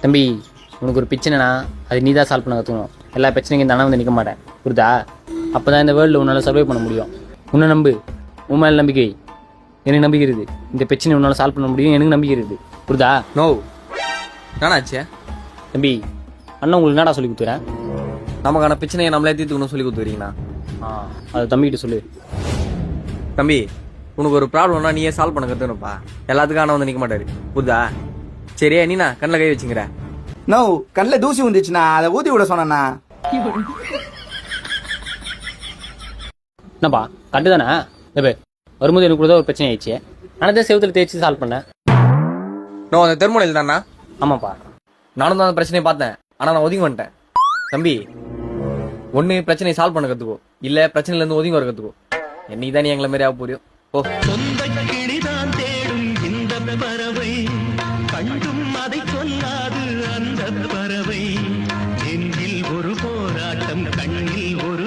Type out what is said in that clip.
தம்பி உனக்கு ஒரு பிரச்சனைனா அது நீ தான் சால்வ் பண்ண கற்றுக்கணும். எல்லா பிரச்சனைக்கும் தானே வந்து நிற்க மாட்டேன், புரியுதா? அப்போ தான் இந்த வேர்ல்டில் உன்னால் சர்வை பண்ண முடியும். உன்னை நம்பு, உன் மேலே நம்பிக்கை, எனக்கு நம்பிக்கை இருக்குது. இந்த பிரச்சனை உன்னால் சால்வ் பண்ண முடியும், எனக்கு நம்பிக்கை இருக்குது, புரியுதா? நோ நானாச்சே தம்பி அண்ணன் உங்களுக்கு என்னடா சொல்லி கொடுத்துறேன்? நமக்கான பிரச்சனையை நம்மளே தீர்த்துக்கணும் சொல்லி கொடுத்துறீங்கண்ணா. அது தம்பிக்கிட்ட சொல்லு. தம்பி உனக்கு ஒரு ப்ராப்ளம்னா நீயே சால்வ் பண்ண கற்றுக்கணும்ப்பா. எல்லாத்துக்கும் ஆனால் வந்து நிற்க மாட்டாரு, புரியுதா? சரியா நீண்ணா கண்ணில் கை வச்சுங்கிற. நோ கண்ணில் தூசி வந்துச்சுண்ணா, அதை ஊற்றி விட சொன்னேண்ணா. என்னப்பா கண்டு தானே? எப்போ வரும்போது எனக்கு கூட ஒரு பிரச்சனை ஆயிடுச்சு, ஆனால் தான் செவத்தில் தேய்ச்சி சால்வ் பண்ணேன். நோ அந்த தெருமுனையில் தானா? ஆமாப்பா. நானும் தான் அந்த பிரச்சனையை பார்த்தேன், ஆனால் நான் ஒதுங்கி வந்துட்டேன். தம்பி ஒன்று பிரச்சனையை சால்வ் பண்ண கற்றுக்கோ, இல்லை பிரச்சனையிலேருந்து ஒதுங்கி வர கற்றுக்கோ. என்னைக்கு தான் நீ எங்களை மாரி ஆக போறியோ ஓ. கிளிதான் தேடும் இந்த பறவை, கண்டும் அதை சொல்லாது அந்த பறவை. நெஞ்சில் ஒரு போராட்டம், கண்ணில் ஒரு